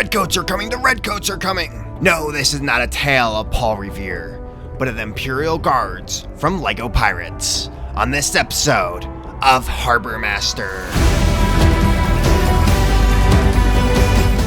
redcoats are coming, the redcoats are coming! No, this is not a tale of Paul Revere, but of the Imperial Guards from LEGO Pirates, on this episode of Harbor Master.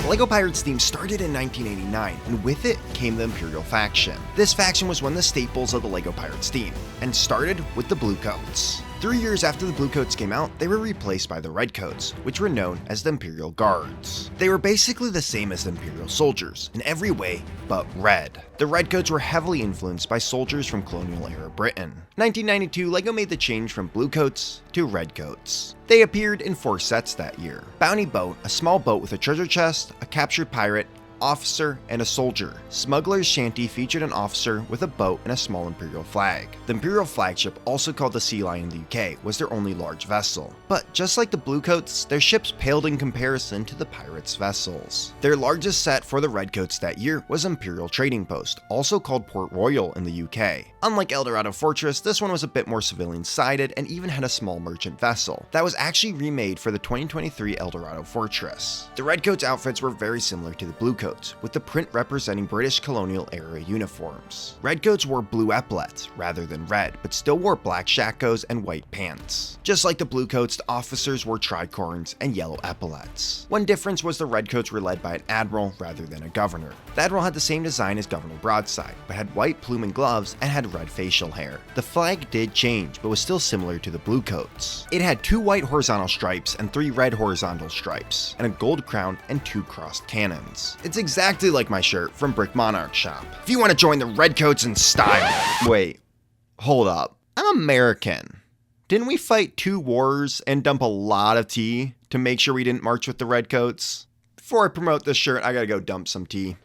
The LEGO Pirates theme started in 1989, and with it came the Imperial faction. This faction was one of the staples of the LEGO Pirates theme, and started with the Bluecoats. 3 years after the Bluecoats came out, they were replaced by the Redcoats, which were known as the Imperial Guards. They were basically the same as the Imperial soldiers, in every way but red. The Redcoats were heavily influenced by soldiers from colonial-era Britain. 1992, LEGO made the change from Bluecoats to Redcoats. They appeared in 4 sets that year. Bounty Boat, a small boat with a treasure chest, a captured pirate, officer, and a soldier. Smuggler's Shanty featured an officer with a boat and a small Imperial flag. The Imperial flagship, also called the Sea Lion in the UK, was their only large vessel. But just like the Bluecoats, their ships paled in comparison to the pirates' vessels. Their largest set for the Redcoats that year was Imperial Trading Post, also called Port Royal in the UK. Unlike Eldorado Fortress, this one was a bit more civilian-sided and even had a small merchant vessel that was actually remade for the 2023 Eldorado Fortress. The Redcoats outfits were very similar to the Bluecoats, with the print representing British colonial-era uniforms. Redcoats wore blue epaulets rather than red, but still wore black shakos and white pants. Just like the Bluecoats, the officers wore tricorns and yellow epaulets. One difference was the Redcoats were led by an admiral rather than a governor. The admiral had the same design as Governor Broadside, but had white plume and gloves and had red facial hair. The flag did change, but was still similar to the Bluecoats. It had 2 white horizontal stripes and 3 red horizontal stripes, and a gold crown and 2 crossed cannons. It's exactly like my shirt from Brick Monarch shop. If you want to join the Redcoats in style. Wait, hold up. I'm American. Didn't we fight 2 wars and dump a lot of tea to make sure we didn't march with the Redcoats? Before I promote this shirt, I gotta go dump some tea.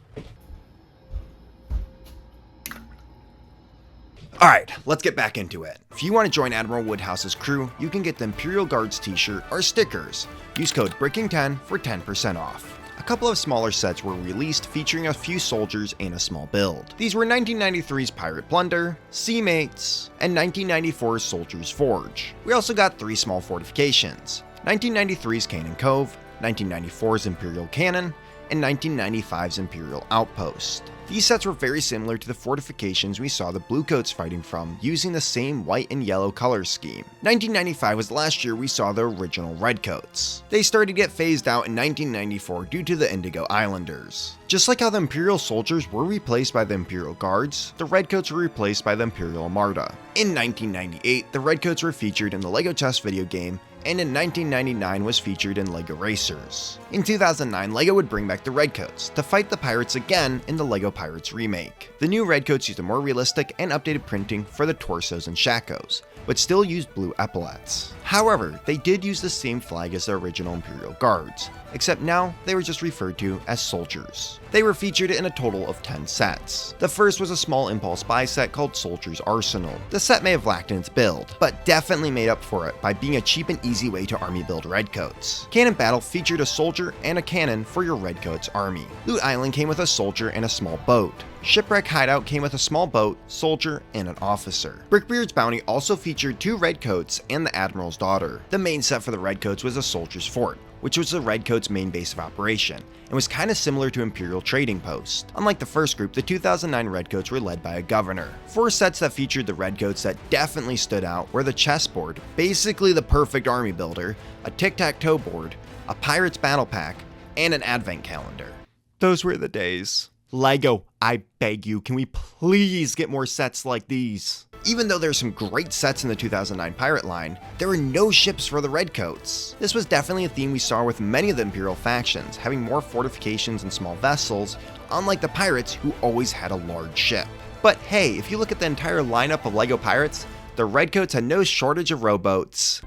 Alright, let's get back into it. If you want to join Admiral Woodhouse's crew, you can get the Imperial Guards t-shirt or stickers. Use code BRICKING10 for 10% off. A couple of smaller sets were released featuring a few soldiers and a small build. These were 1993's Pirate Plunder, Seamates, and 1994's Soldier's Forge. We also got 3 small fortifications: 1993's Cannon Cove, 1994's Imperial Cannon, and 1995's Imperial Outpost. These sets were very similar to the fortifications we saw the Bluecoats fighting from, using the same white and yellow color scheme. 1995 was the last year we saw the original Redcoats. They started to get phased out in 1994 due to the Indigo Islanders. Just like how the Imperial soldiers were replaced by the Imperial Guards, the Redcoats were replaced by the Imperial Armada. In 1998, the Redcoats were featured in the LEGO Chess video game, and in 1999 was featured in LEGO Racers. In 2009, LEGO would bring back the Redcoats to fight the pirates again in the LEGO Pirates remake. The new Redcoats used a more realistic and updated printing for the torsos and shakos, but still used blue epaulets. However, they did use the same flag as the original Imperial Guards, except now they were just referred to as soldiers. They were featured in a total of 10 sets. The first was a small impulse buy set called Soldier's Arsenal. The set may have lacked in its build, but definitely made up for it by being a cheap and easy way to army build Redcoats. Cannon Battle featured a soldier and a cannon for your Redcoats army. Loot Island came with a soldier and a small boat. Shipwreck Hideout came with a small boat, soldier, and an officer. Brickbeard's Bounty also featured 2 Redcoats and the Admiral's daughter. The main set for the Redcoats was a Soldier's Fort, which was the Redcoats' main base of operation, and was kinda similar to Imperial Trading Post. Unlike the first group, the 2009 Redcoats were led by a governor. 4 sets that featured the Redcoats that definitely stood out were the chessboard, basically the perfect army builder, a tic-tac-toe board, a Pirates Battle Pack, and an advent calendar. Those were the days. LEGO, I beg you, can we please get more sets like these? Even though there's some great sets in the 2009 Pirate line, there were no ships for the Redcoats. This was definitely a theme we saw with many of the Imperial factions, having more fortifications and small vessels, unlike the Pirates who always had a large ship. But hey, if you look at the entire lineup of LEGO Pirates, the Redcoats had no shortage of rowboats.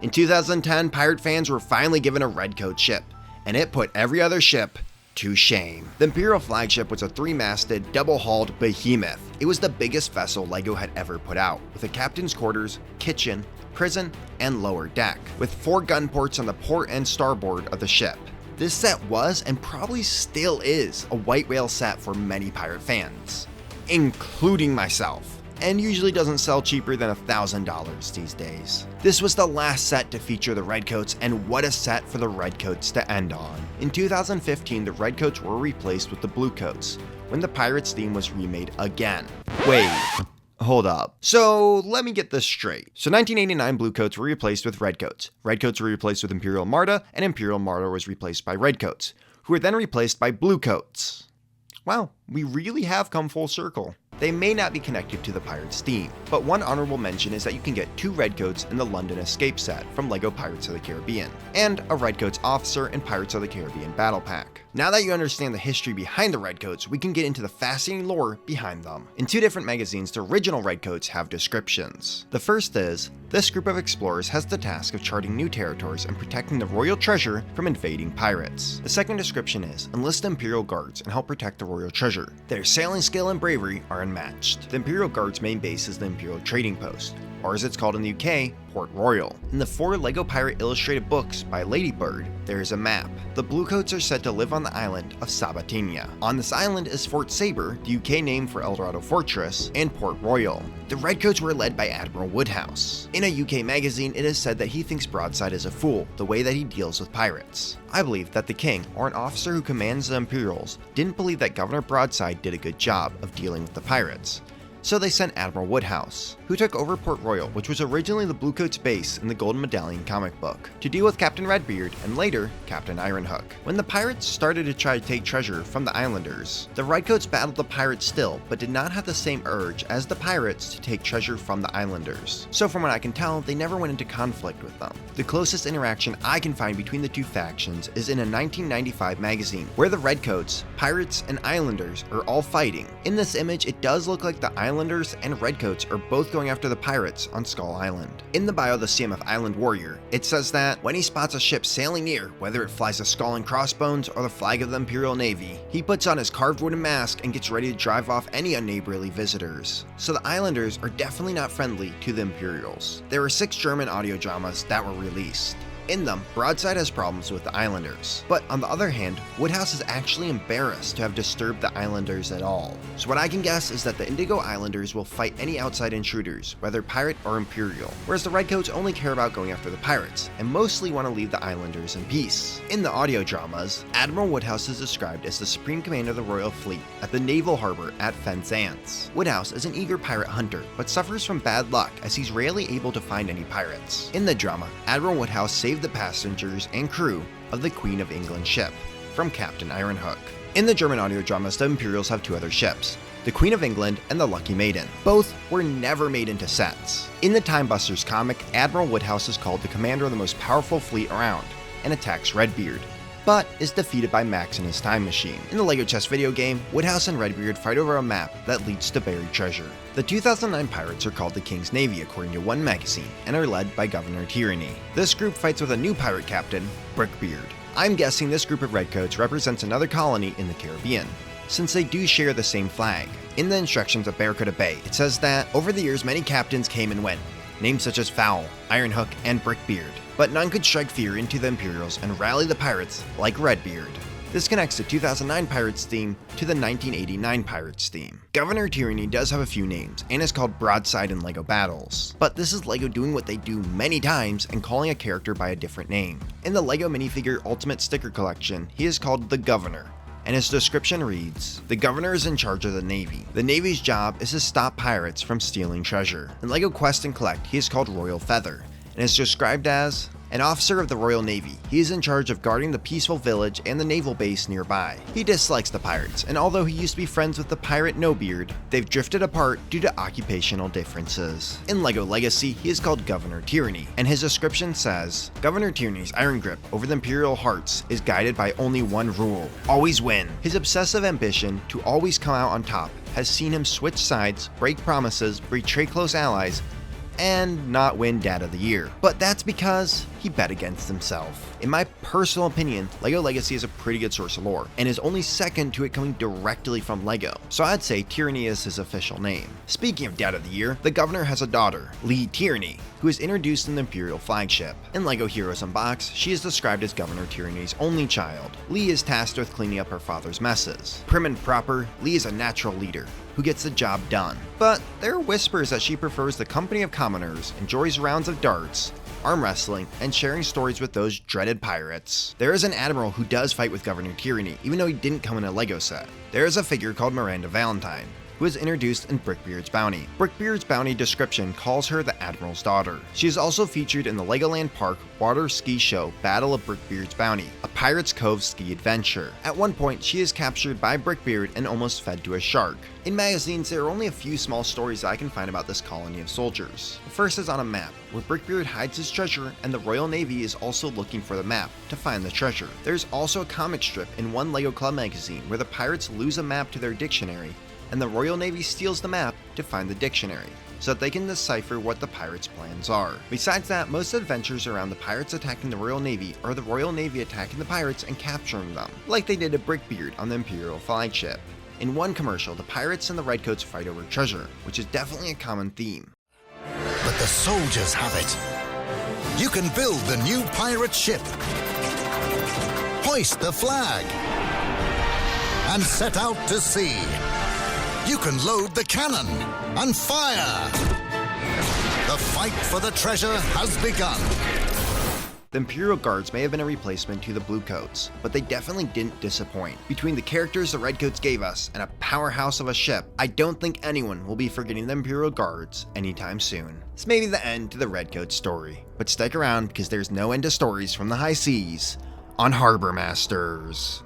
In 2010, pirate fans were finally given a Redcoat ship, and it put every other ship to shame. The Imperial flagship was a 3-masted, double-hulled behemoth. It was the biggest vessel LEGO had ever put out, with a captain's quarters, kitchen, prison, and lower deck, with 4 gun ports on the port and starboard of the ship. This set was, and probably still is, a white whale set for many pirate fans, including myself. and usually doesn't sell cheaper than $1,000 these days. This was the last set to feature the Redcoats, and what a set for the Redcoats to end on. In 2015, the Redcoats were replaced with the Bluecoats, when the Pirates theme was remade again. Wait. Hold up. So let me get this straight. So 1989 Bluecoats were replaced with Redcoats. Redcoats were replaced with Imperial Marta, and Imperial Marta was replaced by Redcoats, who were then replaced by Bluecoats. Wow, we really have come full circle. They may not be connected to the Pirates theme, but one honorable mention is that you can get 2 Redcoats in the London Escape set from LEGO Pirates of the Caribbean, and a Redcoats officer in Pirates of the Caribbean Battle Pack. Now that you understand the history behind the Redcoats, we can get into the fascinating lore behind them. In 2 different magazines, the original Redcoats have descriptions. The first is, this group of explorers has the task of charting new territories and protecting the royal treasure from invading pirates. The second description is, enlist the Imperial Guards and help protect the royal treasure. Their sailing skill and bravery are unmatched. The Imperial Guards' main base is the Imperial Trading Post, or as it's called in the UK, Port Royal. In the 4 LEGO Pirate illustrated books by Ladybird, there is a map. The Bluecoats are said to live on the island of Sabatini. On this island is Fort Sabre, the UK name for Eldorado Fortress, and Port Royal. The Redcoats were led by Admiral Woodhouse. In a UK magazine, it is said that he thinks Broadside is a fool, the way that he deals with pirates. I believe that the king, or an officer who commands the Imperials, didn't believe that Governor Broadside did a good job of dealing with the pirates. So they sent Admiral Woodhouse, who took over Port Royal, which was originally the Bluecoats' base in the Golden Medallion comic book, to deal with Captain Redbeard and later Captain Ironhook. When the pirates started to try to take treasure from the islanders, the Redcoats battled the pirates still, but did not have the same urge as the pirates to take treasure from the islanders. So from what I can tell, they never went into conflict with them. The closest interaction I can find between the 2 factions is in a 1995 magazine, where the Redcoats, pirates, and islanders are all fighting. In this image, it does look like the Islanders and Redcoats are both going after the pirates on Skull Island. In the bio of the CMF Island Warrior, it says that when he spots a ship sailing near, whether it flies a skull and crossbones or the flag of the Imperial Navy, he puts on his carved wooden mask and gets ready to drive off any unneighborly visitors. So the Islanders are definitely not friendly to the Imperials. There were 6 German audio dramas that were released. In them, Broadside has problems with the Islanders, but on the other hand, Woodhouse is actually embarrassed to have disturbed the Islanders at all. So what I can guess is that the Indigo Islanders will fight any outside intruders, whether pirate or Imperial, whereas the Redcoats only care about going after the pirates, and mostly want to leave the Islanders in peace. In the audio dramas, Admiral Woodhouse is described as the Supreme Commander of the Royal Fleet at the Naval Harbor at Penzance. Woodhouse is an eager pirate hunter, but suffers from bad luck as he's rarely able to find any pirates. In the drama, Admiral Woodhouse saved the passengers and crew of the Queen of England ship from Captain Ironhook. In the German audio dramas, the Imperials have 2 other ships, the Queen of England and the Lucky Maiden. Both were never made into sets. In the Time Busters comic, Admiral Woodhouse is called the commander of the most powerful fleet around and attacks Redbeard, but is defeated by Max and his time machine. In the LEGO Chess video game, Woodhouse and Redbeard fight over a map that leads to buried treasure. The 2009 pirates are called the King's Navy according to one magazine, and are led by Governor Tierney. This group fights with a new pirate captain, Redbeard. I'm guessing this group of Redcoats represents another colony in the Caribbean, since they do share the same flag. In the instructions of Barracuda Bay, it says that over the years many captains came and went, names such as Fowl, Ironhook, and Redbeard, but none could strike fear into the Imperials and rally the pirates like Redbeard. This connects the 2009 Pirates theme to the 1989 Pirates theme. Governor Tierney does have a few names, and is called Broadside in LEGO Battles, but this is LEGO doing what they do many times and calling a character by a different name. In the LEGO minifigure Ultimate Sticker Collection, he is called the Governor, and his description reads, the Governor is in charge of the Navy. The Navy's job is to stop pirates from stealing treasure. In LEGO Quest and Collect, he is called Royal Feather, and is described as an officer of the Royal Navy. He is in charge of guarding the peaceful village and the naval base nearby. He dislikes the pirates, and although he used to be friends with the pirate No-Beard, they've drifted apart due to occupational differences. In LEGO Legacy, he is called Governor Tierney, and his description says, Governor Tierney's iron grip over the Imperial hearts is guided by only one rule: always win. His obsessive ambition to always come out on top has seen him switch sides, break promises, betray close allies, and not win Dad of the Year. But that's because he bet against himself. In my personal opinion, LEGO Legacy is a pretty good source of lore, and is only second to it coming directly from LEGO, so I'd say Tierney is his official name. Speaking of Dad of the Year, the Governor has a daughter, Lee Tierney, who is introduced in the Imperial flagship. In LEGO Heroes Unboxed, she is described as Governor Tierney's only child. Lee is tasked with cleaning up her father's messes. Prim and proper, Lee is a natural leader who gets the job done. But there are whispers that she prefers the company of commoners, enjoys rounds of darts, arm wrestling, and sharing stories with those dreaded pirates. There is an admiral who does fight with Governor Tierney, even though he didn't come in a LEGO set. There is a figure called Miranda Valentine, who is introduced in Brickbeard's Bounty. Brickbeard's Bounty description calls her the Admiral's daughter. She is also featured in the Legoland Park Water Ski Show Battle of Brickbeard's Bounty, a Pirates Cove ski adventure. At one point, she is captured by Brickbeard and almost fed to a shark. In magazines, there are only a few small stories I can find about this colony of soldiers. The first is on a map, where Brickbeard hides his treasure, and the Royal Navy is also looking for the map to find the treasure. There's also a comic strip in one LEGO Club magazine where the pirates lose a map to their dictionary, and the Royal Navy steals the map to find the dictionary, so that they can decipher what the pirates' plans are. Besides that, most adventures around the pirates attacking the Royal Navy are the Royal Navy attacking the pirates and capturing them, like they did at Brickbeard on the Imperial flagship. In one commercial, the pirates and the Redcoats fight over treasure, which is definitely a common theme. But the soldiers have it. You can build the new pirate ship, hoist the flag, and set out to sea. You can load the cannon and fire. The fight for the treasure has begun. The Imperial Guards may have been a replacement to the Bluecoats, but they definitely didn't disappoint. Between the characters the Redcoats gave us and a powerhouse of a ship, I don't think anyone will be forgetting the Imperial Guards anytime soon. This may be the end to the Redcoat story, but stick around because there's no end to stories from the high seas on Harbor Masters.